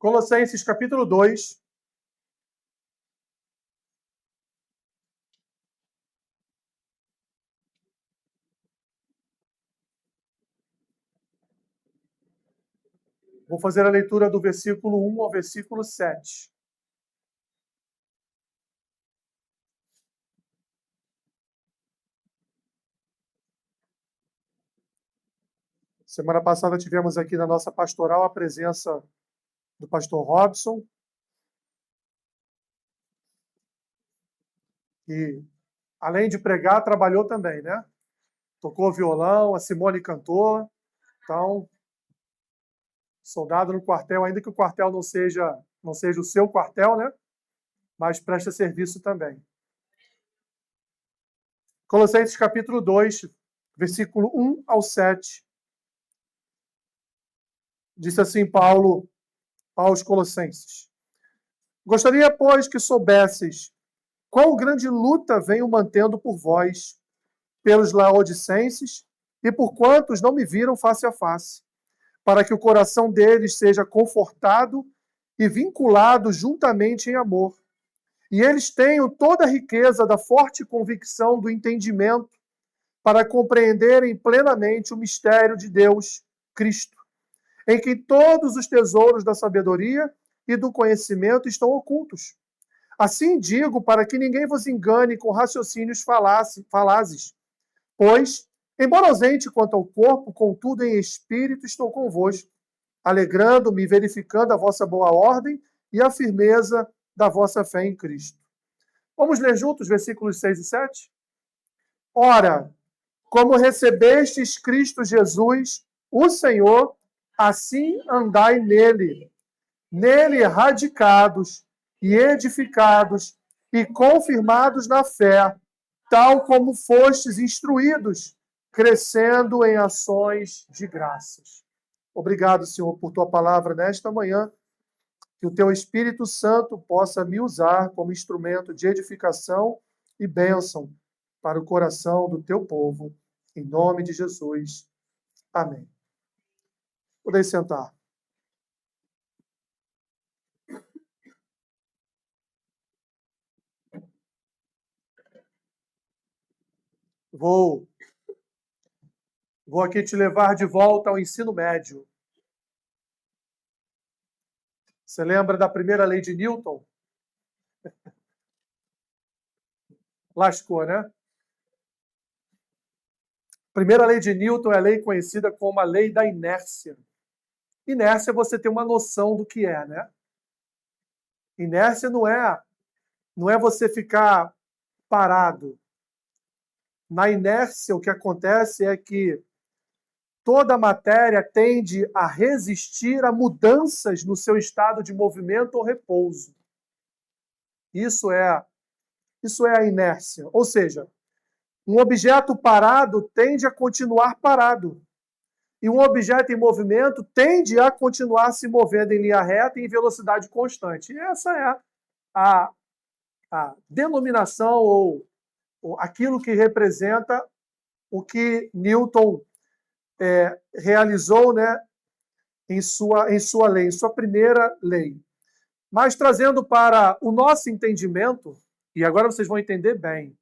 Colossenses capítulo 2. Vou fazer a leitura do versículo 1 ao versículo 7. Semana passada tivemos aqui na nossa pastoral a presença do pastor Robson, que, além de pregar, trabalhou também, né? Tocou violão, a Simone cantou. Então, soldado no quartel, ainda que o quartel não seja o seu quartel, né? Mas presta serviço também. Colossenses capítulo 2, versículo 1 ao 7. Disse assim Paulo aos Colossenses: Gostaria, pois, que soubesseis quão grande luta venho mantendo por vós, pelos laodicenses e por quantos não me viram face a face, para que o coração deles seja confortado e vinculado juntamente em amor, e eles tenham toda a riqueza da forte convicção do entendimento, para compreenderem plenamente o mistério de Deus, Cristo, em que todos os tesouros da sabedoria e do conhecimento estão ocultos. Assim digo, para que ninguém vos engane com raciocínios falazes. Pois, embora ausente quanto ao corpo, contudo em espírito estou convosco, alegrando-me e verificando a vossa boa ordem e a firmeza da vossa fé em Cristo. Vamos ler juntos versículos 6 e 7? Ora, como recebestes Cristo Jesus, o Senhor, assim andai nele, radicados e edificados e confirmados na fé, tal como fostes instruídos, crescendo em ações de graças. Obrigado, Senhor, por tua palavra nesta manhã, que o teu Espírito Santo possa me usar como instrumento de edificação e bênção para o coração do teu povo. Em nome de Jesus. Amém. Podeis sentar. Vou aqui te levar de volta ao ensino médio. Você lembra da primeira lei de Newton? Lascou, né? A primeira lei de Newton é a lei conhecida como a lei da inércia. Inércia, você tem uma noção do que é, né? Inércia não é você ficar parado. Na inércia, o que acontece é que toda a matéria tende a resistir a mudanças no seu estado de movimento ou repouso. Isso é a inércia. Ou seja, um objeto parado tende a continuar parado. E um objeto em movimento tende a continuar se movendo em linha reta e em velocidade constante. E essa é a denominação ou aquilo que representa o que Newton realizou, né, em sua lei, em sua primeira lei. Mas trazendo para o nosso entendimento, e agora vocês vão entender bem,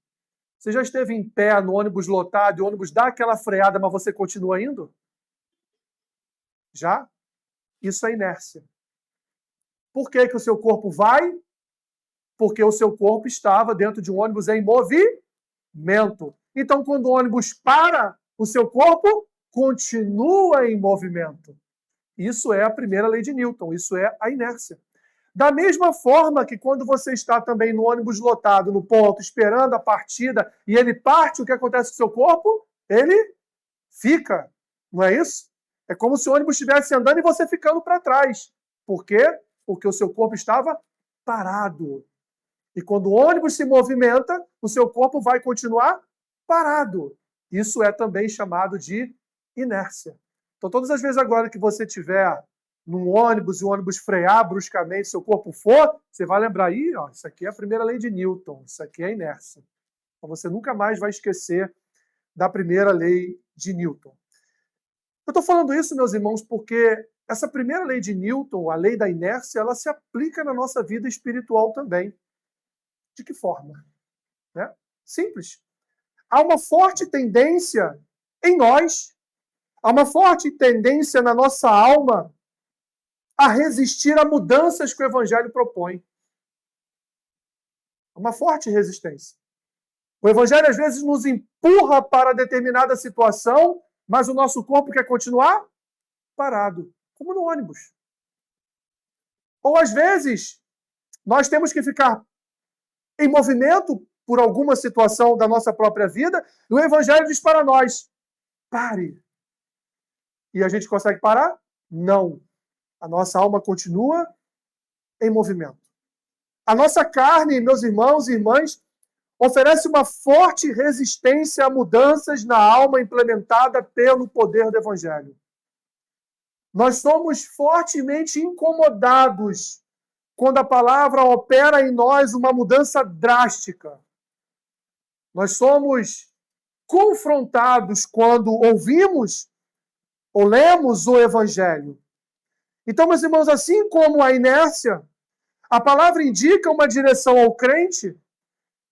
você já esteve em pé no ônibus lotado e o ônibus dá aquela freada, mas você continua indo? Já? Isso é inércia. Por que o seu corpo vai? Porque o seu corpo estava dentro de um ônibus em movimento. Então, quando o ônibus para, o seu corpo continua em movimento. Isso é a primeira lei de Newton, isso é a inércia. Da mesma forma que quando você está também no ônibus lotado, no ponto, esperando a partida, e ele parte, o que acontece com o seu corpo? Ele fica, não é isso? É como se o ônibus estivesse andando e você ficando para trás. Por quê? Porque o seu corpo estava parado. E quando o ônibus se movimenta, o seu corpo vai continuar parado. Isso é também chamado de inércia. Então, todas as vezes agora que você estiver num ônibus e o ônibus frear bruscamente, seu corpo for, você vai lembrar, isso aqui é a primeira lei de Newton, isso aqui é a inércia. Então, você nunca mais vai esquecer da primeira lei de Newton. Eu estou falando isso, meus irmãos, porque essa primeira lei de Newton, a lei da inércia, ela se aplica na nossa vida espiritual também. De que forma? Né? Simples. Há uma forte tendência em nós, há uma forte tendência na nossa alma a resistir a mudanças que o Evangelho propõe. Uma forte resistência. O Evangelho, às vezes, nos empurra para determinada situação, mas o nosso corpo quer continuar parado, como no ônibus. Ou, às vezes, nós temos que ficar em movimento por alguma situação da nossa própria vida, e o Evangelho diz para nós, pare. E a gente consegue parar? Não. A nossa alma continua em movimento. A nossa carne, meus irmãos e irmãs, oferece uma forte resistência a mudanças na alma implementada pelo poder do Evangelho. Nós somos fortemente incomodados quando a palavra opera em nós uma mudança drástica. Nós somos confrontados quando ouvimos ou lemos o Evangelho. Então, meus irmãos, assim como a inércia, a palavra indica uma direção ao crente,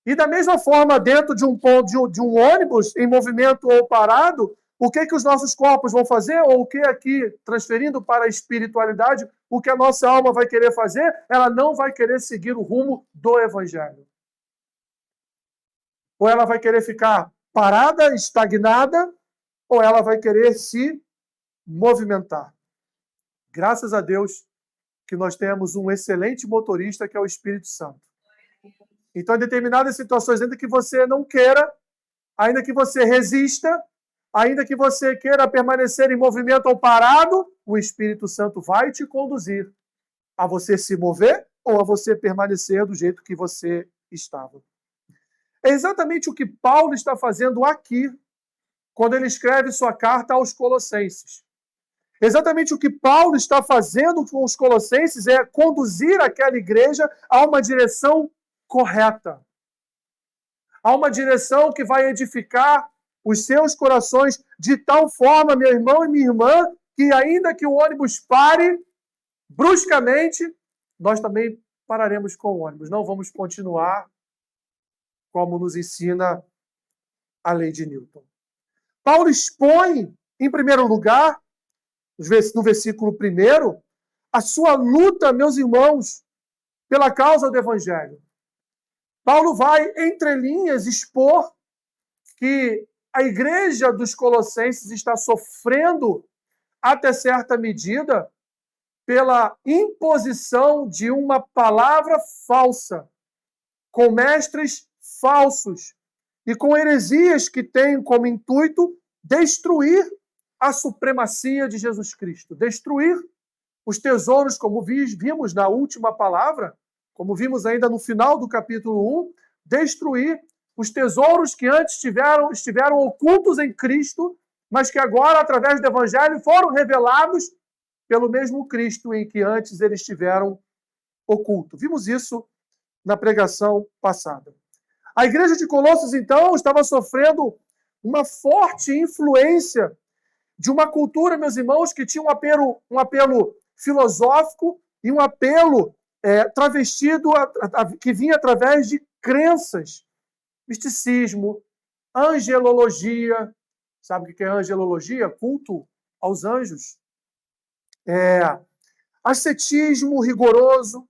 e da mesma forma, dentro de um ponto, de um ônibus em movimento ou parado, o que os nossos corpos vão fazer, ou o que aqui, transferindo para a espiritualidade, o que a nossa alma vai querer fazer, ela não vai querer seguir o rumo do Evangelho. Ou ela vai querer ficar parada, estagnada, ou ela vai querer se movimentar. Graças a Deus que nós temos um excelente motorista, que é o Espírito Santo. Então, em determinadas situações, ainda que você não queira, ainda que você resista, ainda que você queira permanecer em movimento ou parado, o Espírito Santo vai te conduzir a você se mover ou a você permanecer do jeito que você estava. É exatamente o que Paulo está fazendo aqui, quando ele escreve sua carta aos Colossenses. Exatamente o que Paulo está fazendo com os Colossenses é conduzir aquela igreja a uma direção correta. A uma direção que vai edificar os seus corações de tal forma, meu irmão e minha irmã, que ainda que o ônibus pare bruscamente, nós também pararemos com o ônibus. Não vamos continuar como nos ensina a lei de Newton. Paulo expõe, em primeiro lugar, no versículo 1, a sua luta, meus irmãos, pela causa do Evangelho. Paulo vai, entre linhas, expor que a igreja dos Colossenses está sofrendo, até certa medida, pela imposição de uma palavra falsa, com mestres falsos e com heresias que têm como intuito destruir a supremacia de Jesus Cristo, destruir os tesouros, como vimos na última palavra, como vimos ainda no final do capítulo 1, destruir os tesouros que antes estiveram ocultos em Cristo, mas que agora, através do Evangelho, foram revelados pelo mesmo Cristo em que antes eles estiveram ocultos. Vimos isso na pregação passada. A igreja de Colossos, então, estava sofrendo uma forte influência de uma cultura, meus irmãos, que tinha um apelo filosófico e um apelo travestido, que vinha através de crenças. Misticismo, angelologia. Sabe o que é angelologia? Culto aos anjos. Ascetismo rigoroso.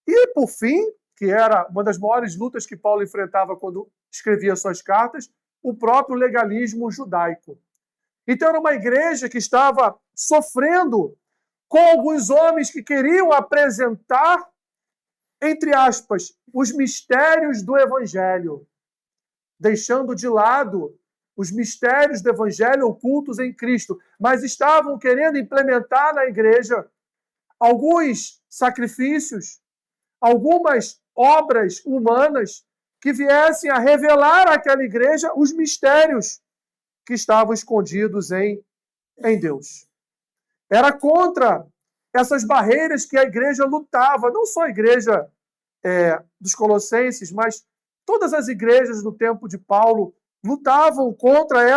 E, por fim, que era uma das maiores lutas que Paulo enfrentava quando escrevia suas cartas, o próprio legalismo judaico. Então, era uma igreja que estava sofrendo com alguns homens que queriam apresentar, entre aspas, os mistérios do Evangelho, deixando de lado os mistérios do Evangelho ocultos em Cristo, mas estavam querendo implementar na igreja alguns sacrifícios, algumas obras humanas que viessem a revelar àquela igreja os mistérios que estavam escondidos em Deus. Era contra essas barreiras que a igreja lutava, não só a igreja dos Colossenses, mas todas as igrejas do tempo de Paulo lutavam contra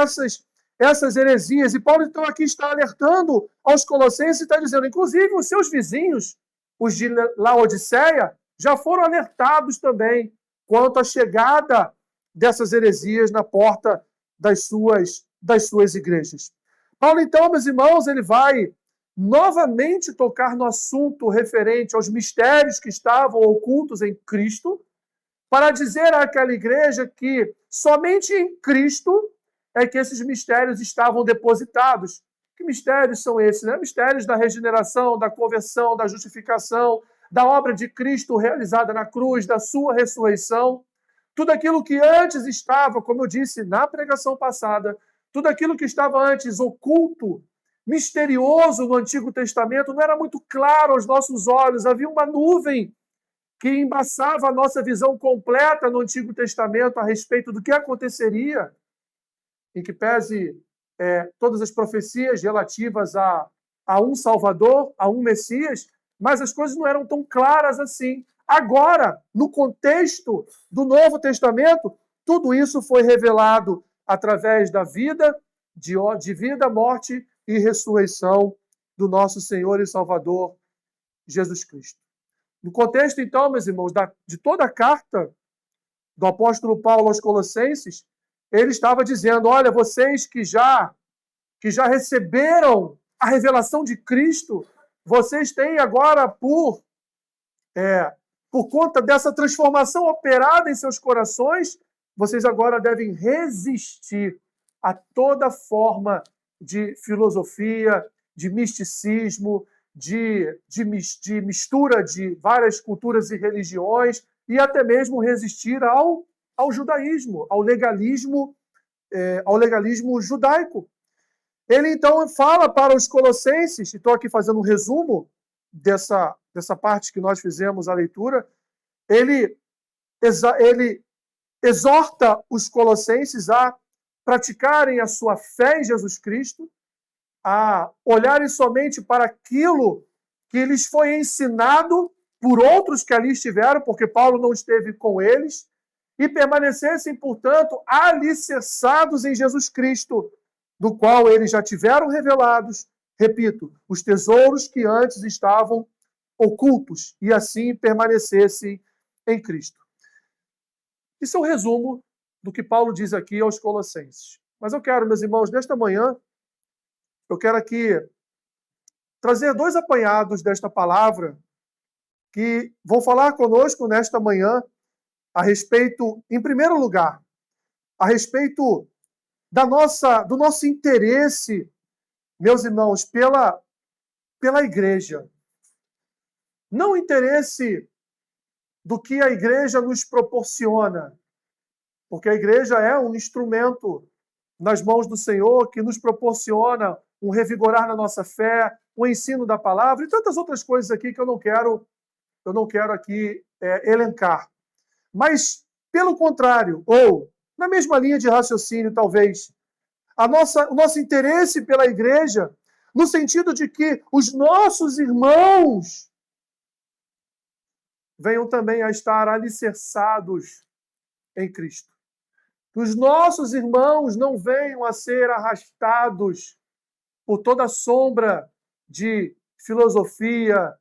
essas heresias. E Paulo, então, aqui está alertando aos Colossenses e está dizendo, inclusive, os seus vizinhos, os de Laodiceia, já foram alertados também quanto à chegada dessas heresias na porta das suas igrejas. Paulo, então, meus irmãos, ele vai novamente tocar no assunto referente aos mistérios que estavam ocultos em Cristo, para dizer àquela igreja que somente em Cristo é que esses mistérios estavam depositados. Que mistérios são esses? Né? Mistérios da regeneração, da conversão, da justificação, da obra de Cristo realizada na cruz, da sua ressurreição. Tudo aquilo que antes estava, como eu disse na pregação passada, tudo aquilo que estava antes oculto, misterioso no Antigo Testamento, não era muito claro aos nossos olhos. Havia uma nuvem que embaçava a nossa visão completa no Antigo Testamento a respeito do que aconteceria, em que pese todas as profecias relativas a um Salvador, a um Messias, mas as coisas não eram tão claras assim. Agora, no contexto do Novo Testamento, tudo isso foi revelado através da vida, de vida, morte e ressurreição do nosso Senhor e Salvador Jesus Cristo. No contexto, então, meus irmãos, de toda a carta do apóstolo Paulo aos Colossenses, ele estava dizendo, olha, vocês que já receberam a revelação de Cristo, vocês têm agora, por conta dessa transformação operada em seus corações, vocês agora devem resistir a toda forma de filosofia, de misticismo, de mistura de várias culturas e religiões, e até mesmo resistir ao judaísmo, ao legalismo judaico. Ele, então, fala para os colossenses, estou aqui fazendo um resumo dessa parte que nós fizemos a leitura, ele exorta os colossenses a praticarem a sua fé em Jesus Cristo, a olharem somente para aquilo que lhes foi ensinado por outros que ali estiveram, porque Paulo não esteve com eles, e permanecessem, portanto, alicerçados em Jesus Cristo, do qual eles já tiveram revelados, repito, os tesouros que antes estavam ocultos, e assim permanecessem em Cristo. Isso é um resumo do que Paulo diz aqui aos Colossenses. Mas eu quero, meus irmãos, nesta manhã, eu quero aqui trazer dois apanhados desta palavra que vão falar conosco nesta manhã a respeito, em primeiro lugar, a respeito do nosso interesse, meus irmãos, pela igreja. Não o interesse do que a igreja nos proporciona, porque a igreja é um instrumento nas mãos do Senhor que nos proporciona um revigorar na nossa fé, o ensino da palavra e tantas outras coisas aqui que eu não quero aqui elencar. Mas, pelo contrário, ou na mesma linha de raciocínio, talvez, o nosso interesse pela igreja, no sentido de que os nossos irmãos venham também a estar alicerçados em Cristo. Que os nossos irmãos não venham a ser arrastados por toda a sombra de filosofia,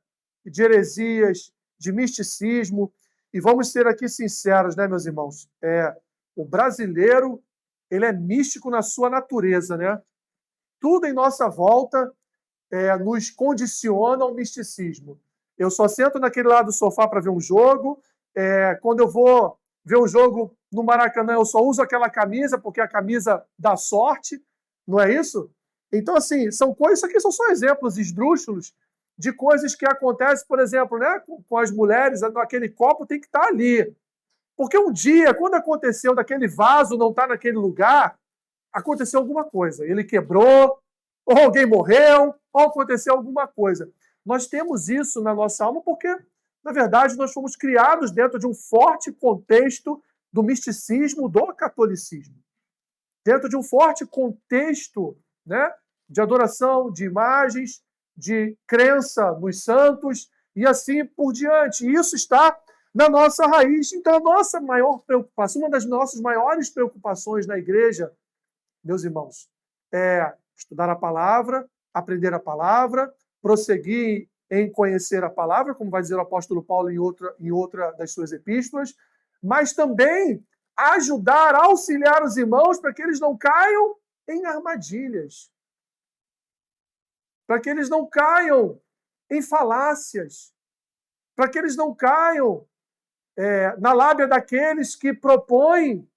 de heresias, de misticismo. E vamos ser aqui sinceros, né, meus irmãos? O brasileiro, ele é místico na sua natureza, né? Tudo em nossa volta nos condiciona ao misticismo. Eu só sento naquele lado do sofá para ver um jogo. Quando eu vou ver um jogo no Maracanã, eu só uso aquela camisa, porque a camisa dá sorte, não é isso? Então, assim, isso aqui são só exemplos esdrúxulos de coisas que acontecem, por exemplo, né, com as mulheres, aquele copo tem que estar ali. Porque um dia, quando aconteceu daquele vaso não estar naquele lugar, aconteceu alguma coisa. Ele quebrou, ou alguém morreu, ou aconteceu alguma coisa. Nós temos isso na nossa alma porque, na verdade, nós fomos criados dentro de um forte contexto do misticismo, do catolicismo. Dentro de um forte contexto, né, de adoração, de imagens, de crença nos santos e assim por diante. E isso está na nossa raiz. Então, a nossa maior preocupação, uma das nossas maiores preocupações na igreja, meus irmãos, é estudar a palavra, aprender a palavra, prosseguir em conhecer a palavra, como vai dizer o apóstolo Paulo em outra das suas epístolas, mas também ajudar, auxiliar os irmãos para que eles não caiam em armadilhas, para que eles não caiam em falácias, para que eles não caiam na lábia daqueles que propõem,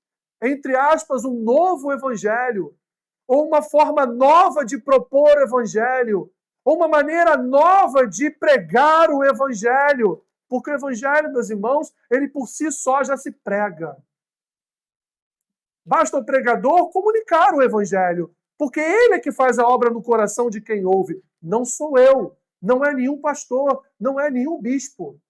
entre aspas, um novo evangelho, ou uma forma nova de propor o evangelho, ou uma maneira nova de pregar o evangelho, porque o evangelho, meus irmãos, ele por si só já se prega. Basta o pregador comunicar o evangelho, porque ele é que faz a obra no coração de quem ouve. Não sou eu, não é nenhum pastor, não é nenhum bispo.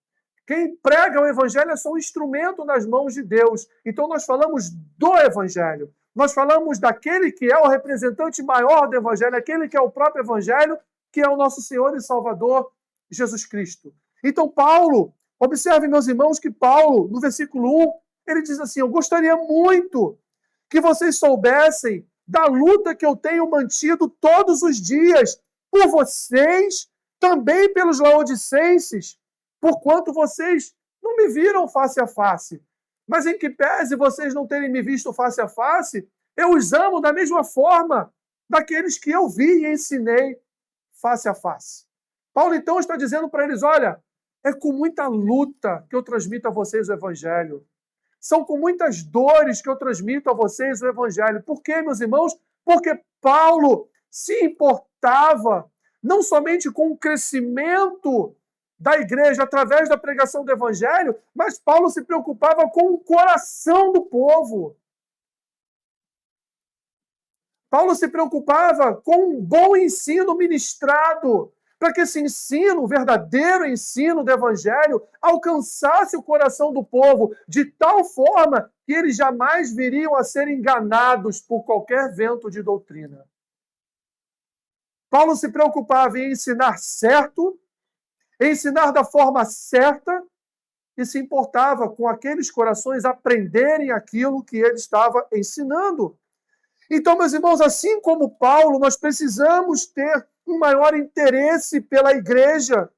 Quem prega o evangelho é só um instrumento nas mãos de Deus. Então nós falamos do evangelho. Nós falamos daquele que é o representante maior do evangelho, aquele que é o próprio evangelho, que é o nosso Senhor e Salvador, Jesus Cristo. Então Paulo, observem, meus irmãos, que Paulo, no versículo 1, ele diz assim: eu gostaria muito que vocês soubessem da luta que eu tenho mantido todos os dias por vocês, também pelos laodicenses, porquanto vocês não me viram face a face. Mas em que pese vocês não terem me visto face a face, eu os amo da mesma forma daqueles que eu vi e ensinei face a face. Paulo, então, está dizendo para eles: olha, é com muita luta que eu transmito a vocês o evangelho. São com muitas dores que eu transmito a vocês o evangelho. Por quê, meus irmãos? Porque Paulo se importava não somente com o crescimento da igreja através da pregação do evangelho, mas Paulo se preocupava com o coração do povo. Paulo se preocupava com um bom ensino ministrado, para que esse ensino, o verdadeiro ensino do evangelho, alcançasse o coração do povo de tal forma que eles jamais viriam a ser enganados por qualquer vento de doutrina. Paulo se preocupava em ensinar certo, ensinar da forma certa, e se importava com aqueles corações aprenderem aquilo que ele estava ensinando. Então, meus irmãos, assim como Paulo, nós precisamos ter um maior interesse pela igreja,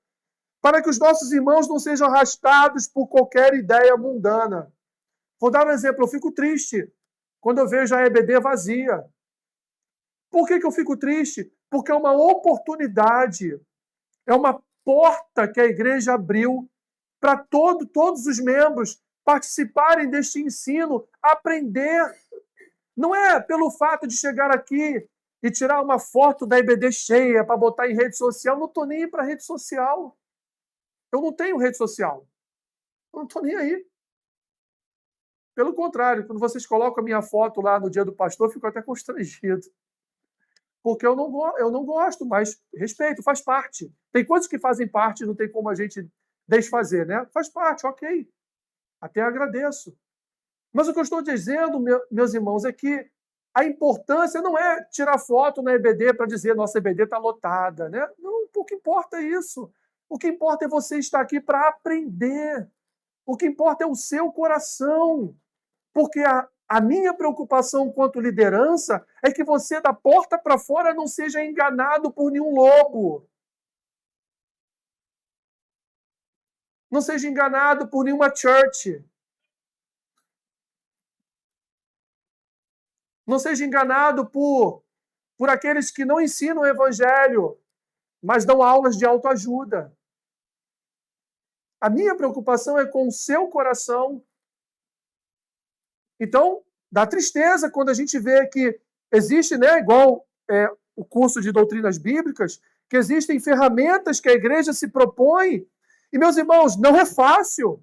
para que os nossos irmãos não sejam arrastados por qualquer ideia mundana. Vou dar um exemplo: eu fico triste quando eu vejo a EBD vazia. Por que eu fico triste? Porque é uma oportunidade, é uma porta que a igreja abriu para todos os membros participarem deste ensino, aprender. Não é pelo fato de chegar aqui e tirar uma foto da EBD cheia para botar em rede social. Eu não estou nem aí para rede social. Eu não tenho rede social. Eu não estou nem aí. Pelo contrário, quando vocês colocam a minha foto lá no dia do pastor, eu fico até constrangido. Porque eu não gosto, mas respeito, faz parte. Tem coisas que fazem parte, não tem como a gente desfazer, né? Faz parte, ok. Até agradeço. Mas o que eu estou dizendo, meus irmãos, é que a importância não é tirar foto na EBD para dizer nossa EBD está lotada, né? Não, o que importa é isso. O que importa é você estar aqui para aprender. O que importa é o seu coração. Porque a minha preocupação quanto liderança é que você, da porta para fora, não seja enganado por nenhum lobo. Não seja enganado por nenhuma church. Não seja enganado por aqueles que não ensinam o evangelho, mas dão aulas de autoajuda. A minha preocupação é com o seu coração. Então, dá tristeza quando a gente vê que existe, né, igual o curso de doutrinas bíblicas, que existem ferramentas que a igreja se propõe. E, meus irmãos, não é fácil.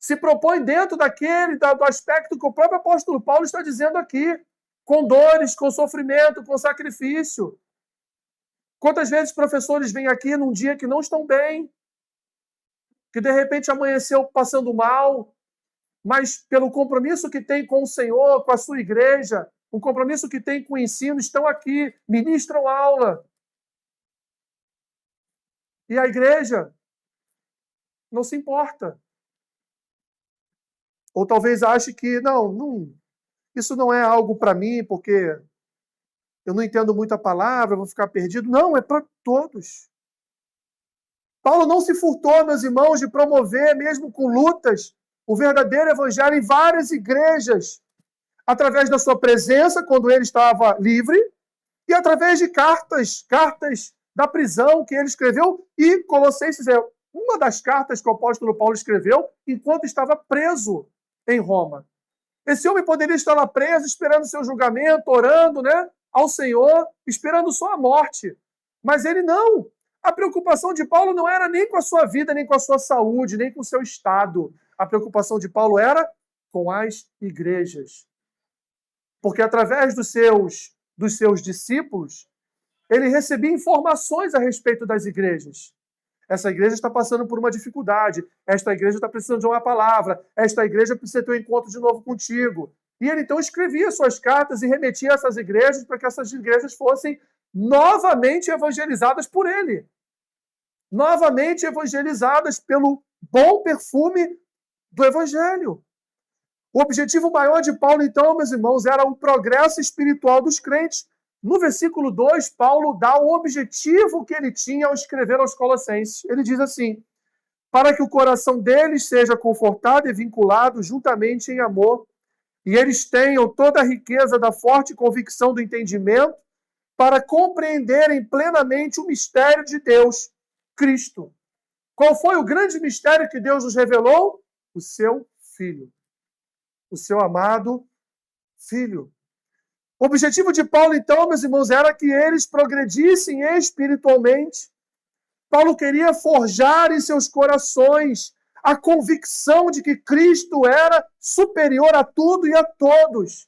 Se propõe dentro do aspecto que o próprio apóstolo Paulo está dizendo aqui, com dores, com sofrimento, com sacrifício. Quantas vezes professores vêm aqui num dia que não estão bem, que de repente amanheceu passando mal, mas pelo compromisso que tem com o Senhor, com a sua igreja, o compromisso que tem com o ensino, estão aqui, ministram aula. E a igreja não se importa. Ou talvez ache que, não, isso não é algo para mim, porque eu não entendo muito a palavra, eu vou ficar perdido. Não, é para todos. Paulo não se furtou, meus irmãos, de promover, mesmo com lutas, o verdadeiro evangelho em várias igrejas, através da sua presença, quando ele estava livre, e através de cartas da prisão que ele escreveu, e Colossenses é uma das cartas que o apóstolo Paulo escreveu enquanto estava preso em Roma. Esse homem poderia estar lá preso, esperando seu julgamento, orando, né, ao Senhor, esperando só a morte. Mas ele não. A preocupação de Paulo não era nem com a sua vida, nem com a sua saúde, nem com o seu estado. A preocupação de Paulo era com as igrejas. Porque através dos seus discípulos, ele recebia informações a respeito das igrejas. Essa igreja está passando por uma dificuldade. Esta igreja está precisando de uma palavra. Esta igreja precisa ter um encontro de novo contigo. E ele então escrevia suas cartas e remetia a essas igrejas para que essas igrejas fossem novamente evangelizadas por ele. Novamente evangelizadas pelo bom perfume do evangelho. O objetivo maior de Paulo, então, meus irmãos, era o progresso espiritual dos crentes. No versículo 2, Paulo dá o objetivo que ele tinha ao escrever aos Colossenses. Ele diz assim: para que o coração deles seja confortado e vinculado juntamente em amor, e eles tenham toda a riqueza da forte convicção do entendimento, para compreenderem plenamente o mistério de Deus, Cristo. Qual foi o grande mistério que Deus nos revelou? O seu Filho. O seu amado Filho. O objetivo de Paulo, então, meus irmãos, era que eles progredissem espiritualmente. Paulo queria forjar em seus corações a convicção de que Cristo era superior a tudo e a todos.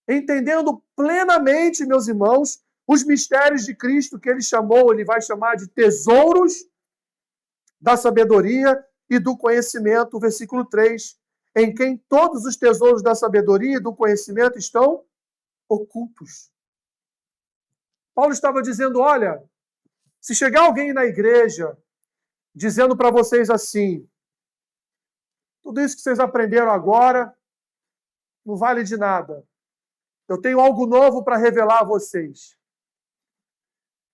Entendendo plenamente, meus irmãos, os mistérios de Cristo que ele vai chamar de tesouros da sabedoria e do conhecimento, versículo 3, em quem todos os tesouros da sabedoria e do conhecimento estão ocultos. Paulo estava dizendo, olha, se chegar alguém na igreja dizendo para vocês assim, tudo isso que vocês aprenderam agora não vale de nada. Eu tenho algo novo para revelar a vocês.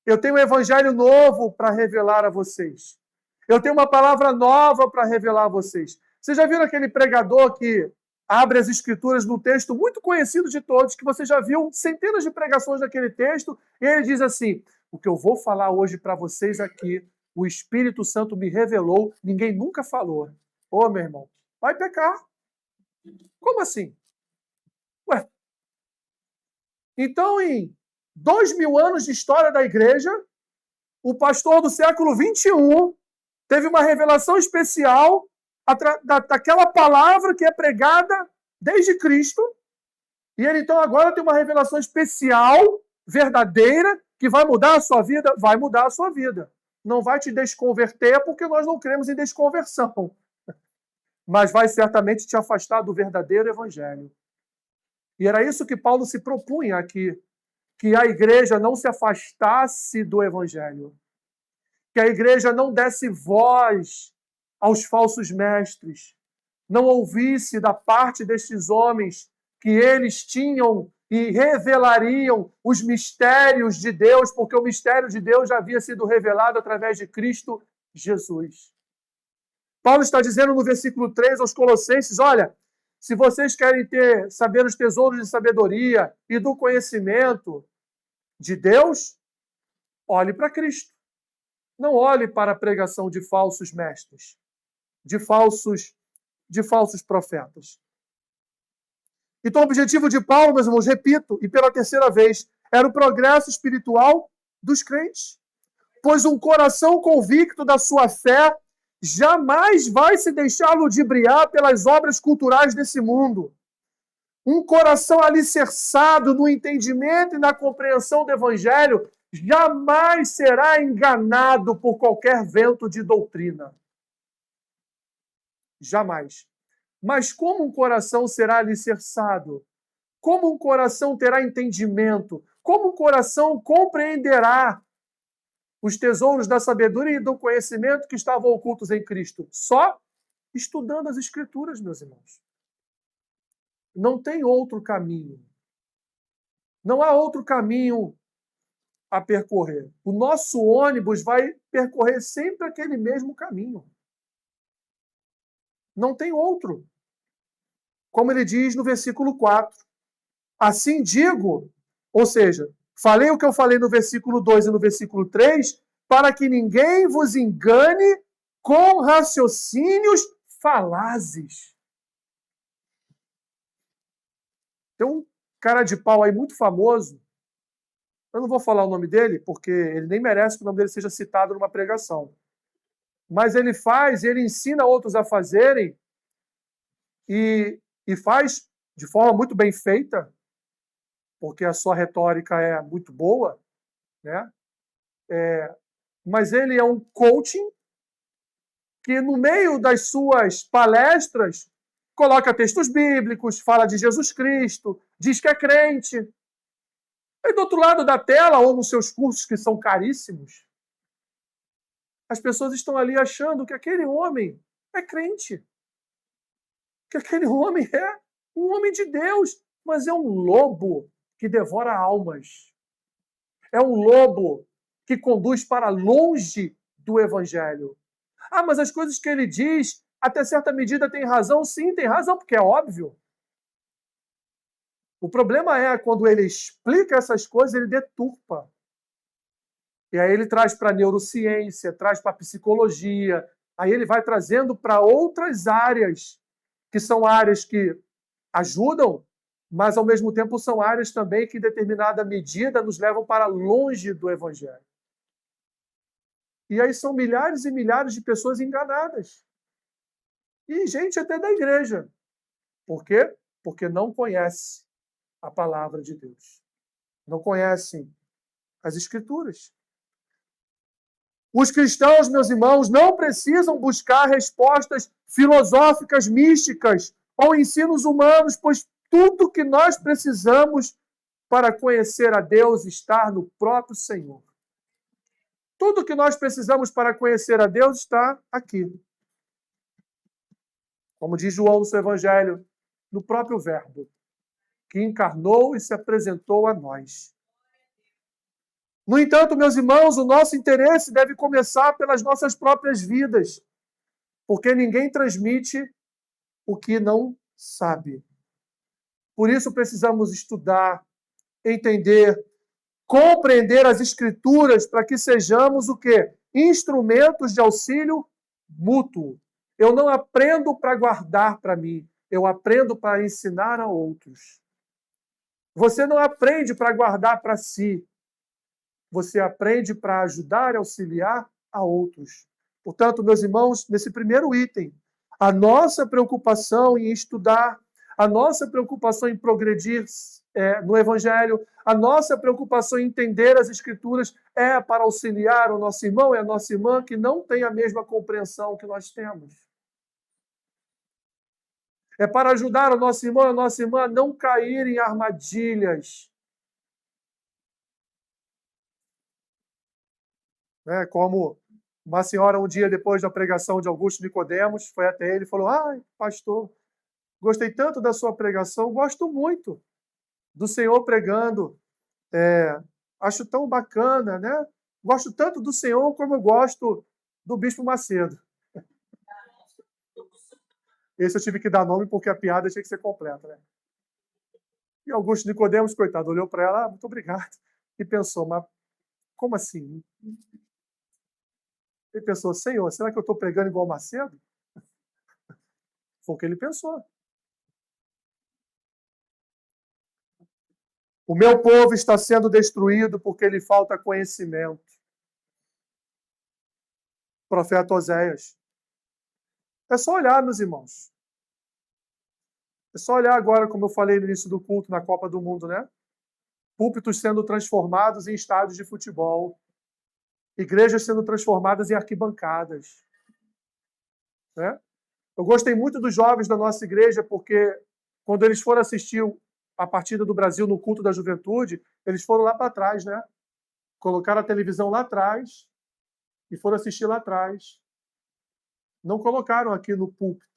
Eu tenho um evangelho novo para revelar a vocês. Eu tenho uma palavra nova para revelar a vocês. Vocês já viram aquele pregador que abre as escrituras num texto muito conhecido de todos, que você já viu centenas de pregações daquele texto, e ele diz assim, o que eu vou falar hoje para vocês aqui, o Espírito Santo me revelou, ninguém nunca falou. Ô, meu irmão, vai pecar. Como assim? Ué. Então, em 2000 anos de história da igreja, o pastor do século 21 teve uma revelação especial daquela palavra que é pregada desde Cristo, e ele então agora tem uma revelação especial, verdadeira, que vai mudar a sua vida? Vai mudar a sua vida. Não vai te desconverter, porque nós não cremos em desconversão, mas vai certamente te afastar do verdadeiro evangelho. E era isso que Paulo se propunha aqui, que a igreja não se afastasse do evangelho, que a igreja não desse voz aos falsos mestres, não ouvisse da parte destes homens que eles tinham e revelariam os mistérios de Deus, porque o mistério de Deus já havia sido revelado através de Cristo Jesus. Paulo está dizendo no versículo 3 aos Colossenses, olha, se vocês querem saber os tesouros de sabedoria e do conhecimento de Deus, olhe para Cristo. Não olhe para a pregação de falsos mestres, de falsos profetas. Então, o objetivo de Paulo, meus irmãos, repito, e pela terceira vez, era o progresso espiritual dos crentes. Pois um coração convicto da sua fé jamais vai se deixar ludibriar pelas obras culturais desse mundo. Um coração alicerçado no entendimento e na compreensão do Evangelho jamais será enganado por qualquer vento de doutrina. Jamais. Mas como um coração será alicerçado? Como um coração terá entendimento? Como um coração compreenderá os tesouros da sabedoria e do conhecimento que estavam ocultos em Cristo? Só estudando as Escrituras, meus irmãos. Não tem outro caminho. Não há outro caminho a percorrer. O nosso ônibus vai percorrer sempre aquele mesmo caminho. Não tem outro. Como ele diz no versículo 4. Assim digo, ou seja, falei o que eu falei no versículo 2 e no versículo 3, para que ninguém vos engane com raciocínios falazes. Tem um cara de pau aí muito famoso, eu não vou falar o nome dele, porque ele nem merece que o nome dele seja citado numa pregação. Mas ele ensina outros a fazerem e faz de forma muito bem feita, porque a sua retórica é muito boa, né? Mas ele é um coaching que, no meio das suas palestras, coloca textos bíblicos, fala de Jesus Cristo, diz que é crente. E do outro lado da tela, ou nos seus cursos que são caríssimos, as pessoas estão ali achando que aquele homem é crente, que aquele homem é um homem de Deus, mas é um lobo que devora almas. É um lobo que conduz para longe do evangelho. Ah, mas as coisas que ele diz, até certa medida, tem razão? Sim, tem razão, porque é óbvio. O problema é quando ele explica essas coisas, ele deturpa. E aí ele traz para a neurociência, traz para a psicologia, aí ele vai trazendo para outras áreas, que são áreas que ajudam, mas ao mesmo tempo são áreas também que, em determinada medida, nos levam para longe do evangelho. E aí são milhares e milhares de pessoas enganadas. E gente até da igreja. Por quê? Porque não conhece a palavra de Deus. Não conhecem as Escrituras. Os cristãos, meus irmãos, não precisam buscar respostas filosóficas, místicas ou ensinos humanos, pois tudo que nós precisamos para conhecer a Deus está no próprio Senhor. Tudo que nós precisamos para conhecer a Deus está aqui. Como diz João no seu Evangelho, no próprio Verbo, que encarnou e se apresentou a nós. No entanto, meus irmãos, o nosso interesse deve começar pelas nossas próprias vidas, porque ninguém transmite o que não sabe. Por isso precisamos estudar, entender, compreender as Escrituras para que sejamos o quê? Instrumentos de auxílio mútuo. Eu não aprendo para guardar para mim, eu aprendo para ensinar a outros. Você não aprende para guardar para si, você aprende para ajudar e auxiliar a outros. Portanto, meus irmãos, nesse primeiro item, a nossa preocupação em estudar, a nossa preocupação em progredir no Evangelho, a nossa preocupação em entender as Escrituras é para auxiliar o nosso irmão e a nossa irmã que não tem a mesma compreensão que nós temos. É para ajudar o nosso irmão e a nossa irmã a não cair em armadilhas. Como uma senhora, um dia depois da pregação de Augusto Nicodemos, foi até ele e falou: "Ai, pastor, gostei tanto da sua pregação, gosto muito do senhor pregando, acho tão bacana, né? Gosto tanto do senhor como eu gosto do Bispo Macedo." Esse eu tive que dar nome porque a piada tinha que ser completa, né? E Augusto Nicodemos, coitado, olhou para ela: "Muito obrigado." E pensou: "Mas como assim?" Ele pensou: "Senhor, será que eu estou pregando igual Macedo?" Foi o que ele pensou. O meu povo está sendo destruído porque lhe falta conhecimento. Profeta Oséias. É só olhar, meus irmãos. É só olhar agora, como eu falei no início do culto, na Copa do Mundo, né? Púlpitos sendo transformados em estádios de futebol. Igrejas sendo transformadas em arquibancadas. Né? Eu gostei muito dos jovens da nossa igreja, porque quando eles foram assistir a partida do Brasil no culto da juventude, eles foram lá para trás, né? Colocaram a televisão lá atrás e foram assistir lá atrás. Não colocaram aqui no púlpito.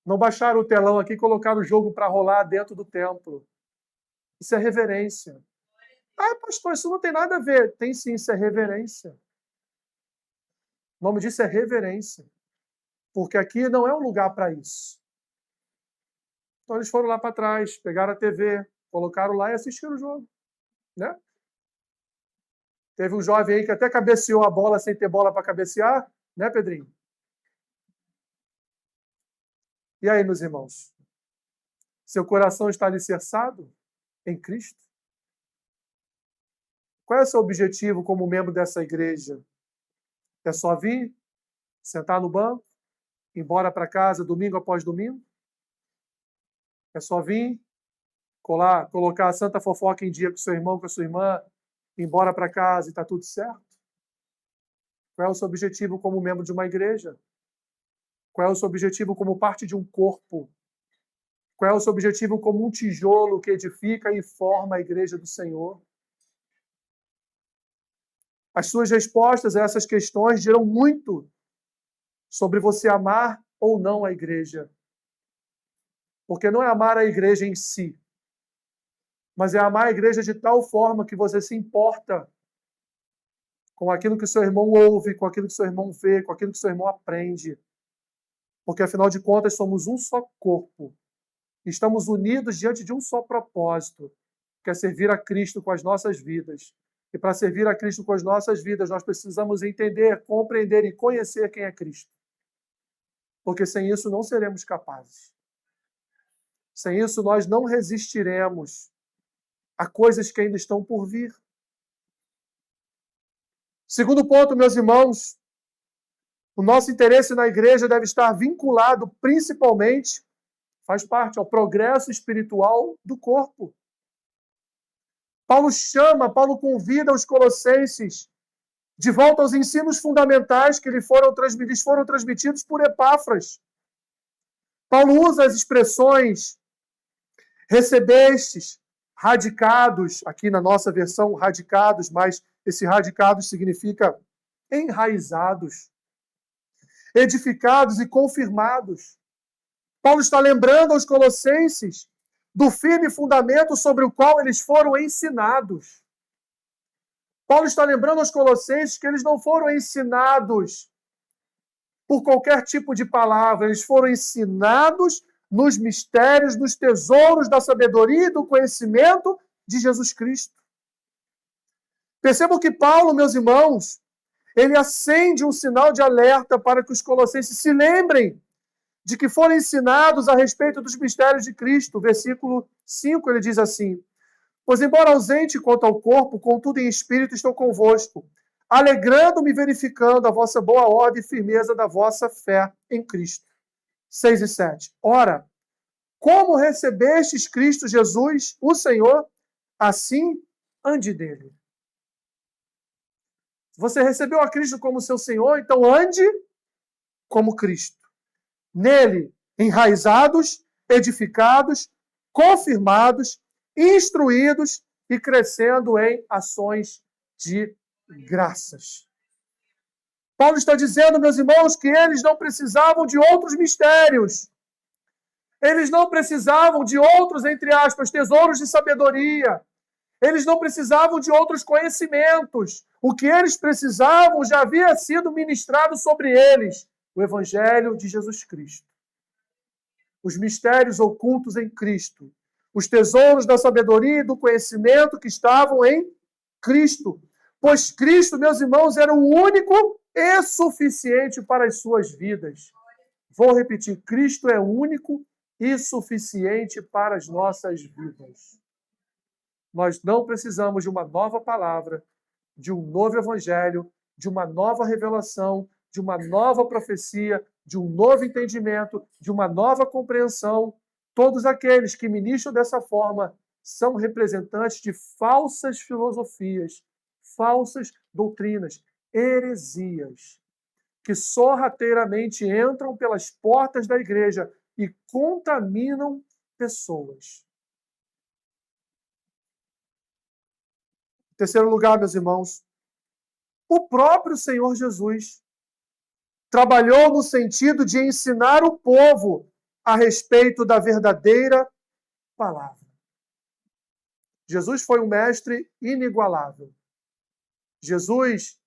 Não baixaram o telão aqui e colocaram o jogo para rolar dentro do templo. Isso é reverência. Ah, pastor, isso não tem nada a ver. Tem sim, isso é reverência. O nome disso é reverência. Porque aqui não é um lugar para isso. Então eles foram lá para trás, pegaram a TV, colocaram lá e assistiram o jogo. Né? Teve um jovem aí que até cabeceou a bola sem ter bola para cabecear, né, Pedrinho? E aí, meus irmãos? Seu coração está alicerçado em Cristo? Qual é o seu objetivo como membro dessa igreja? É só vir, sentar no banco, ir embora para casa domingo após domingo? É só vir, colocar a santa fofoca em dia com seu irmão, com a sua irmã, ir embora para casa e está tudo certo? Qual é o seu objetivo como membro de uma igreja? Qual é o seu objetivo como parte de um corpo? Qual é o seu objetivo como um tijolo que edifica e forma a igreja do Senhor? As suas respostas a essas questões dirão muito sobre você amar ou não a igreja. Porque não é amar a igreja em si, mas é amar a igreja de tal forma que você se importa com aquilo que seu irmão ouve, com aquilo que seu irmão vê, com aquilo que seu irmão aprende. Porque, afinal de contas, somos um só corpo. Estamos unidos diante de um só propósito, que é servir a Cristo com as nossas vidas. E para servir a Cristo com as nossas vidas, nós precisamos entender, compreender e conhecer quem é Cristo. Porque sem isso não seremos capazes. Sem isso nós não resistiremos a coisas que ainda estão por vir. Segundo ponto, meus irmãos, o nosso interesse na igreja deve estar vinculado principalmente, faz parte, ao progresso espiritual do corpo. Paulo convida os colossenses de volta aos ensinos fundamentais que lhes foram transmitidos por Epáfras. Paulo usa as expressões recebestes, radicados, aqui na nossa versão radicados, mas esse radicados significa enraizados, edificados e confirmados. Paulo está lembrando aos colossenses do firme fundamento sobre o qual eles foram ensinados. Paulo está lembrando aos colossenses que eles não foram ensinados por qualquer tipo de palavra, eles foram ensinados nos mistérios, nos tesouros da sabedoria e do conhecimento de Jesus Cristo. Percebam que Paulo, meus irmãos, ele acende um sinal de alerta para que os colossenses se lembrem de que foram ensinados a respeito dos mistérios de Cristo. Versículo 5, ele diz assim: pois, embora ausente quanto ao corpo, contudo em espírito estou convosco, alegrando-me verificando a vossa boa ordem e firmeza da vossa fé em Cristo. 6 e 7. Ora, como recebestes Cristo Jesus, o Senhor, assim ande dele. Você recebeu a Cristo como seu Senhor, então ande como Cristo. Nele, enraizados, edificados, confirmados, instruídos e crescendo em ações de graças. Paulo está dizendo, meus irmãos, que eles não precisavam de outros mistérios. Eles não precisavam de outros, entre aspas, tesouros de sabedoria. Eles não precisavam de outros conhecimentos. O que eles precisavam já havia sido ministrado sobre eles. O Evangelho de Jesus Cristo. Os mistérios ocultos em Cristo. Os tesouros da sabedoria e do conhecimento que estavam em Cristo. Pois Cristo, meus irmãos, era o único e suficiente para as suas vidas. Vou repetir, Cristo é único e suficiente para as nossas vidas. Nós não precisamos de uma nova palavra, de um novo evangelho, de uma nova revelação, de uma nova profecia, de um novo entendimento, de uma nova compreensão. Todos aqueles que ministram dessa forma são representantes de falsas filosofias, falsas doutrinas, heresias, que sorrateiramente entram pelas portas da igreja e contaminam pessoas. Em terceiro lugar, meus irmãos, o próprio Senhor Jesus trabalhou no sentido de ensinar o povo a respeito da verdadeira palavra. Jesus foi um mestre inigualável. Jesus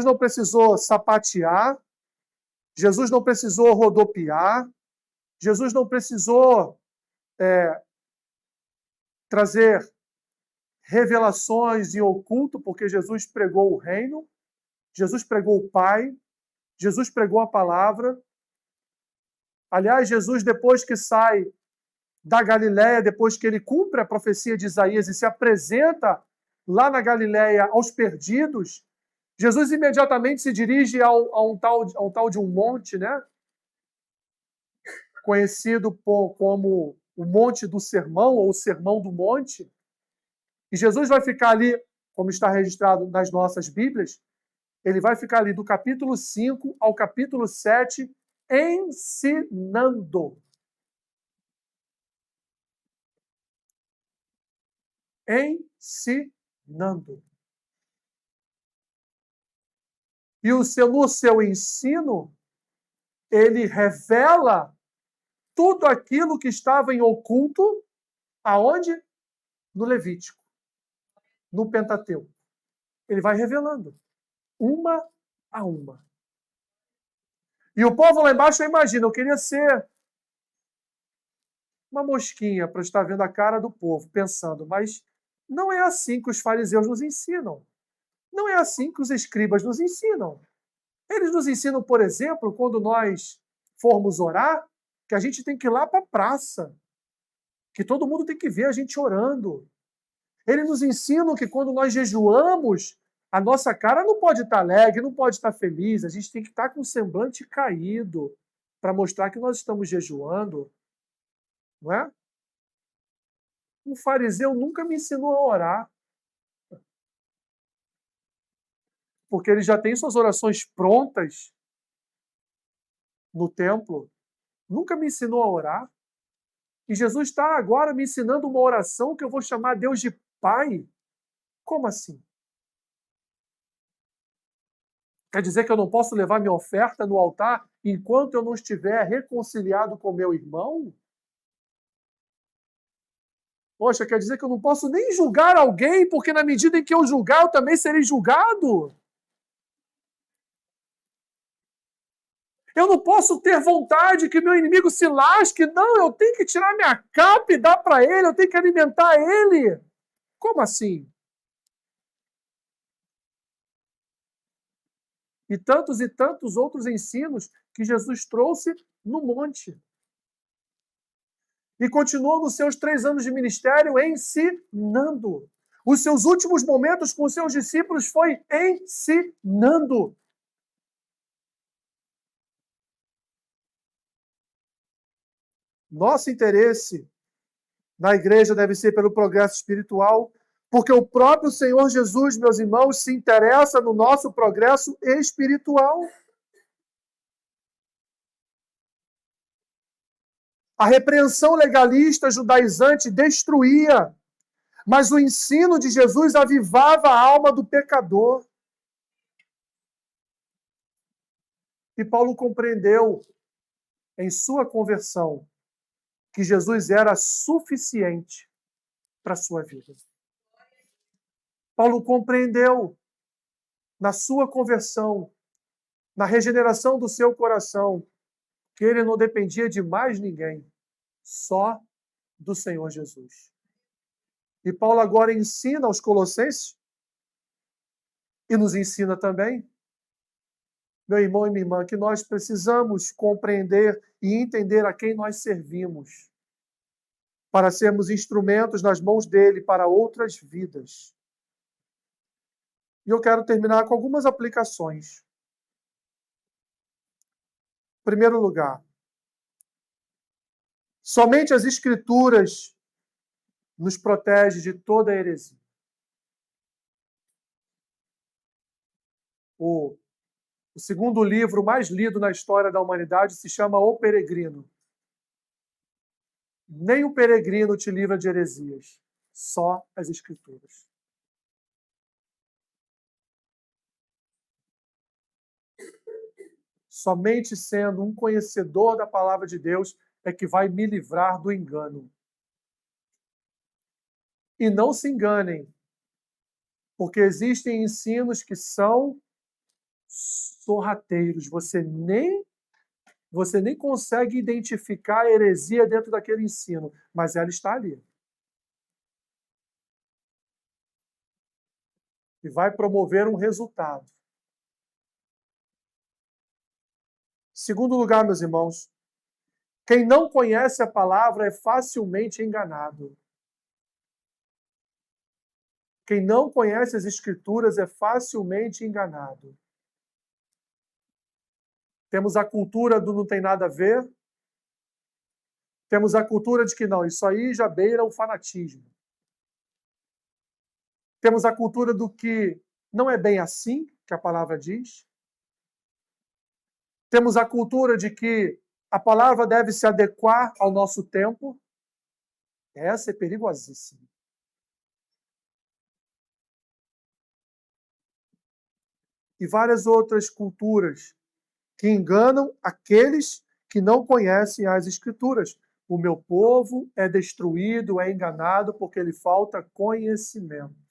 não precisou sapatear, Jesus não precisou rodopiar, Jesus não precisou trazer revelações em oculto, porque Jesus pregou o reino, Jesus pregou o Pai, Jesus pregou a palavra. Aliás, Jesus, depois que sai da Galiléia, depois que ele cumpre a profecia de Isaías e se apresenta lá na Galiléia aos perdidos, Jesus imediatamente se dirige a um tal de um monte, né? Conhecido como o Monte do Sermão, ou o Sermão do Monte. E Jesus vai ficar ali, como está registrado nas nossas Bíblias, ele vai ficar ali do capítulo 5 ao capítulo 7, ensinando. Ensinando. E no seu ensino, ele revela tudo aquilo que estava em oculto, aonde? No Levítico, no Pentateuco. Ele vai revelando, uma a uma. E o povo lá embaixo, eu imagino, eu queria ser uma mosquinha para estar vendo a cara do povo, pensando, mas não é assim que os fariseus nos ensinam. Não é assim que os escribas nos ensinam. Eles nos ensinam, por exemplo, quando nós formos orar, que a gente tem que ir lá para a praça, que todo mundo tem que ver a gente orando. Eles nos ensinam que quando nós jejuamos, a nossa cara não pode estar alegre, não pode estar feliz, a gente tem que estar com o semblante caído para mostrar que nós estamos jejuando. Não é? Um fariseu nunca me ensinou a orar, porque ele já tem suas orações prontas no templo. Nunca me ensinou a orar. E Jesus está agora me ensinando uma oração que eu vou chamar Deus de Pai. Como assim? Quer dizer que eu não posso levar minha oferta no altar enquanto eu não estiver reconciliado com meu irmão? Poxa, quer dizer que eu não posso nem julgar alguém, porque na medida em que eu julgar, eu também serei julgado? Eu não posso ter vontade que meu inimigo se lasque. Não, eu tenho que tirar minha capa e dar para ele, eu tenho que alimentar ele. Como assim? E tantos outros ensinos que Jesus trouxe no monte. E continuou nos seus 3 anos de ministério ensinando. Os seus últimos momentos com os seus discípulos foi ensinando. Nosso interesse na igreja deve ser pelo progresso espiritual, porque o próprio Senhor Jesus, meus irmãos, se interessa no nosso progresso espiritual. A repreensão legalista judaizante destruía, mas o ensino de Jesus avivava a alma do pecador. E Paulo compreendeu em sua conversão que Jesus era suficiente para a sua vida. Paulo compreendeu na sua conversão, na regeneração do seu coração, que ele não dependia de mais ninguém, só do Senhor Jesus. E Paulo agora ensina aos Colossenses e nos ensina também, meu irmão e minha irmã, que nós precisamos compreender e entender a quem nós servimos, para sermos instrumentos nas mãos dele para outras vidas. E eu quero terminar com algumas aplicações. Em primeiro lugar, somente as Escrituras nos protegem de toda heresia. O segundo livro mais lido na história da humanidade se chama O Peregrino. Nem o peregrino te livra de heresias, só as Escrituras. Somente sendo um conhecedor da palavra de Deus é que vai me livrar do engano. E não se enganem, porque existem ensinos que são sorrateiros. Você nem consegue identificar a heresia dentro daquele ensino, mas ela está ali. E vai promover um resultado. Segundo lugar, meus irmãos, quem não conhece a palavra é facilmente enganado. Quem não conhece as Escrituras é facilmente enganado. Temos a cultura do não tem nada a ver. Temos a cultura de que não, isso aí já beira o fanatismo. Temos a cultura do que não é bem assim que a palavra diz. Temos a cultura de que a palavra deve se adequar ao nosso tempo. Essa é perigosíssima. E várias outras culturas que enganam aqueles que não conhecem as Escrituras. O meu povo é destruído, é enganado, porque lhe falta conhecimento.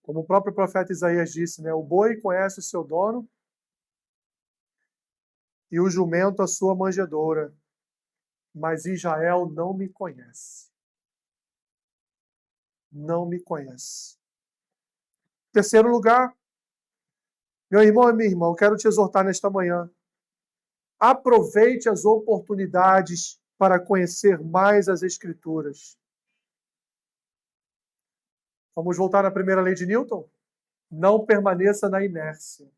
Como o próprio profeta Isaías disse, né? O boi conhece o seu dono e o jumento a sua manjedoura, mas Israel não me conhece. Não me conhece. Terceiro lugar, meu irmão e minha irmã, eu quero te exortar nesta manhã. Aproveite as oportunidades para conhecer mais as Escrituras. Vamos voltar à primeira lei de Newton? Não permaneça na inércia.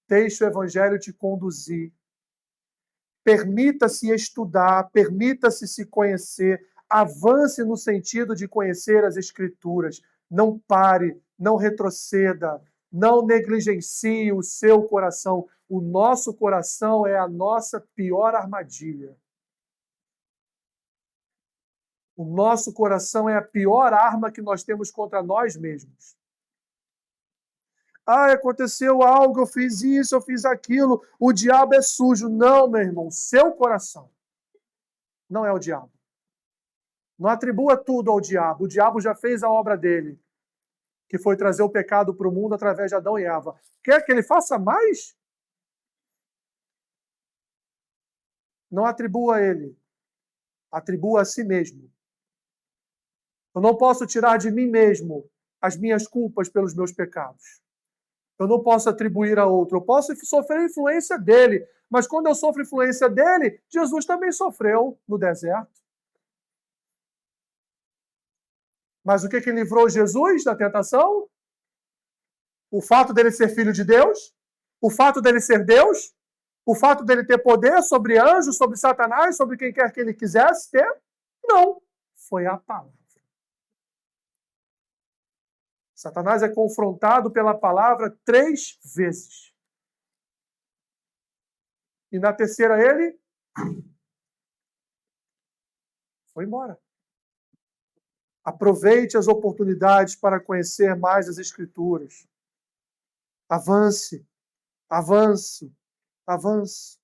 Deixe o Evangelho te conduzir. Permita-se estudar, permita-se se conhecer. Avance no sentido de conhecer as Escrituras. Não pare, não retroceda, não negligencie o seu coração. O nosso coração é a nossa pior armadilha. O nosso coração é a pior arma que nós temos contra nós mesmos. Ah, aconteceu algo, eu fiz isso, eu fiz aquilo, o diabo é sujo. Não, meu irmão, seu coração não é o diabo. Não atribua tudo ao diabo. O diabo já fez a obra dele, que foi trazer o pecado para o mundo através de Adão e Eva. Quer que ele faça mais? Não atribua a ele. Atribua a si mesmo. Eu não posso tirar de mim mesmo as minhas culpas pelos meus pecados. Eu não posso atribuir a outro. Eu posso sofrer influência dele. Mas quando eu sofro influência dele, Jesus também sofreu no deserto. Mas o que livrou Jesus da tentação? O fato dele ser filho de Deus? O fato dele ser Deus? O fato dele ter poder sobre anjos, sobre Satanás, sobre quem quer que ele quisesse ter? Não. Foi a palavra. Satanás é confrontado pela palavra 3 vezes. E na terceira ele foi embora. Aproveite as oportunidades para conhecer mais as Escrituras. Avance, avance, avance.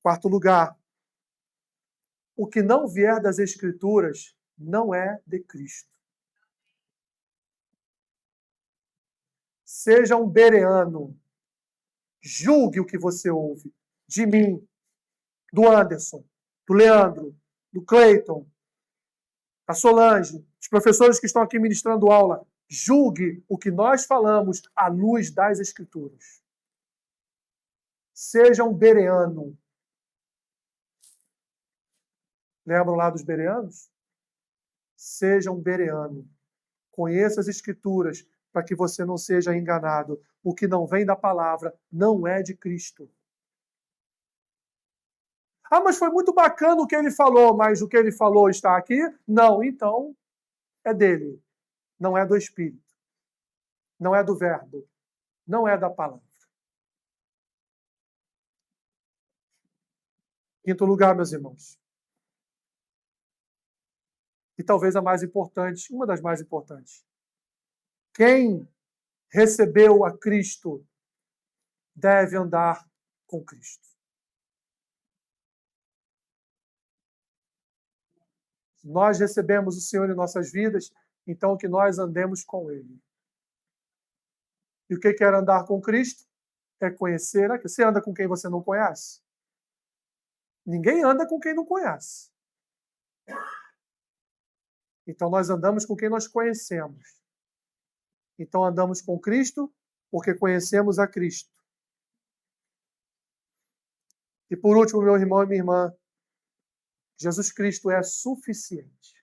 Quarto lugar, o que não vier das Escrituras não é de Cristo. Seja um bereano. Julgue o que você ouve de mim, do Anderson, do Leandro, do Cleiton, da Solange, os professores que estão aqui ministrando aula. Julgue o que nós falamos à luz das Escrituras. Seja um bereano. Lembram lá dos bereanos? Seja um bereano. Conheça as Escrituras para que você não seja enganado. O que não vem da palavra não é de Cristo. Ah, mas foi muito bacana o que ele falou, mas o que ele falou está aqui? Não, então é dele. Não é do Espírito. Não é do Verbo. Não é da palavra. Quinto lugar, meus irmãos. E talvez a mais importante, uma das mais importantes. Quem recebeu a Cristo deve andar com Cristo. Nós recebemos o Senhor em nossas vidas, então que nós andemos com Ele. E o que é andar com Cristo? É conhecer. Você anda com quem você não conhece? Ninguém anda com quem não conhece. Então nós andamos com quem nós conhecemos. Então andamos com Cristo porque conhecemos a Cristo. E por último, meu irmão e minha irmã, Jesus Cristo é suficiente.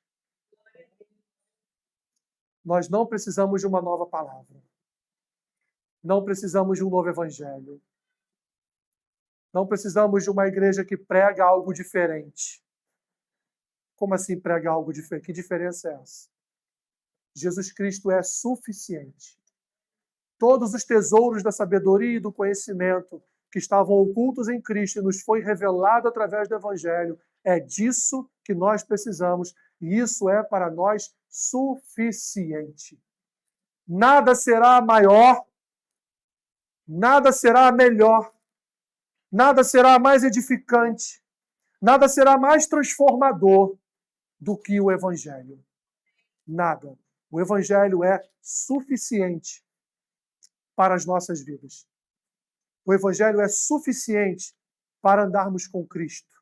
Nós não precisamos de uma nova palavra. Não precisamos de um novo evangelho. Não precisamos de uma igreja que prega algo diferente. Como assim prega algo diferente? Que diferença é essa? Jesus Cristo é suficiente. Todos os tesouros da sabedoria e do conhecimento que estavam ocultos em Cristo e nos foi revelado através do evangelho, é disso que nós precisamos, e isso é para nós suficiente. Nada será maior, nada será melhor, nada será mais edificante, nada será mais transformador do que o evangelho. Nada. O evangelho é suficiente para as nossas vidas. O evangelho é suficiente para andarmos com Cristo.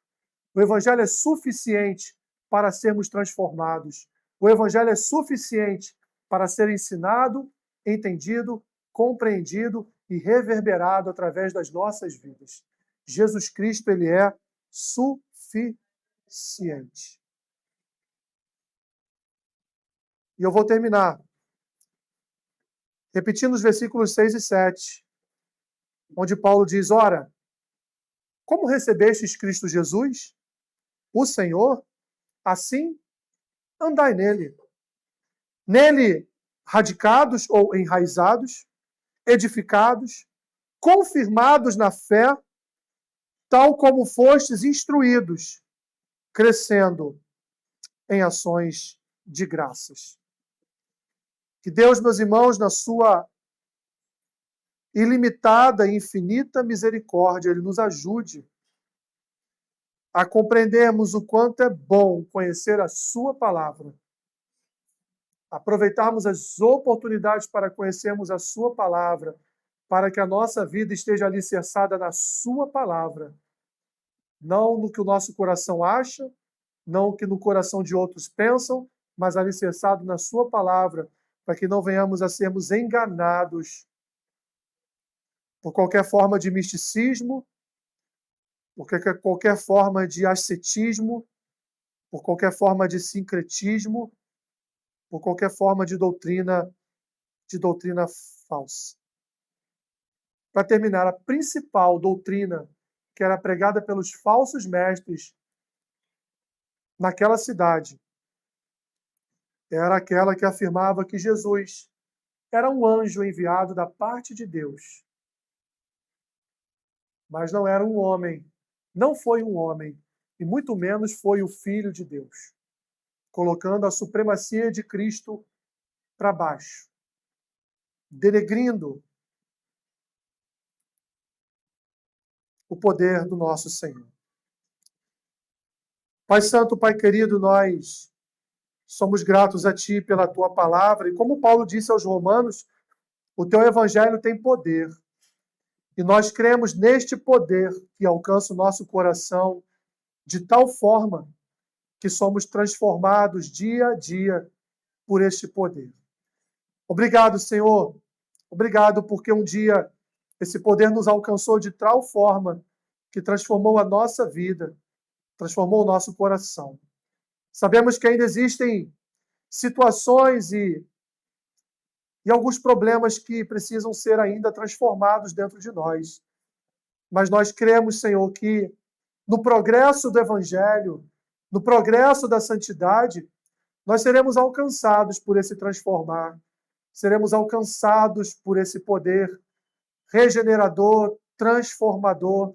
O evangelho é suficiente para sermos transformados. O evangelho é suficiente para ser ensinado, entendido, compreendido e reverberado através das nossas vidas. Jesus Cristo, ele é suficiente. E eu vou terminar repetindo os versículos 6 e 7, onde Paulo diz: ora, como recebestes Cristo Jesus, o Senhor, assim andai nele. Nele, radicados ou enraizados, edificados, confirmados na fé, tal como fostes instruídos, crescendo em ações de graças. Que Deus, meus irmãos, na sua ilimitada e infinita misericórdia, Ele nos ajude a compreendermos o quanto é bom conhecer a sua palavra, aproveitarmos as oportunidades para conhecermos a sua palavra, para que a nossa vida esteja alicerçada na sua palavra, não no que o nosso coração acha, não no que no coração de outros pensam, mas alicerçado na sua palavra, para que não venhamos a sermos enganados por qualquer forma de misticismo, por qualquer forma de ascetismo, por qualquer forma de sincretismo, por qualquer forma de doutrina falsa. Para terminar, a principal doutrina que era pregada pelos falsos mestres naquela cidade era aquela que afirmava que Jesus era um anjo enviado da parte de Deus, mas não era um homem, não foi um homem, e muito menos foi o Filho de Deus, colocando a supremacia de Cristo para baixo, denegrindo o poder do nosso Senhor. Pai Santo, Pai querido, nós somos gratos a Ti pela Tua palavra, e como Paulo disse aos Romanos, o Teu Evangelho tem poder, e nós cremos neste poder que alcança o nosso coração de tal forma que somos transformados dia a dia por este poder. Obrigado, Senhor. Obrigado porque um dia esse poder nos alcançou de tal forma que transformou a nossa vida, transformou o nosso coração. Sabemos que ainda existem situações e alguns problemas que precisam ser ainda transformados dentro de nós. Mas nós cremos, Senhor, que no progresso do Evangelho, no progresso da santidade, nós seremos alcançados por esse transformar, seremos alcançados por esse poder regenerador, transformador,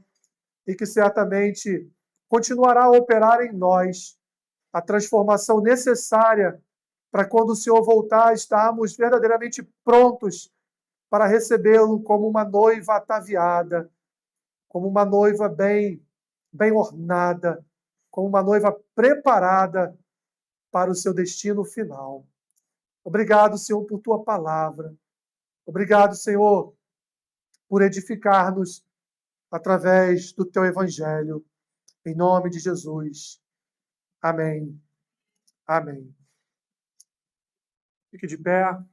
e que certamente continuará a operar em nós a transformação necessária para quando o Senhor voltar, estarmos verdadeiramente prontos para recebê-lo como uma noiva ataviada, como uma noiva bem ornada, como uma noiva preparada para o seu destino final. Obrigado, Senhor, por tua palavra. Obrigado, Senhor, por edificar-nos através do teu evangelho. Em nome de Jesus. Amém. Amém. Fique de pé.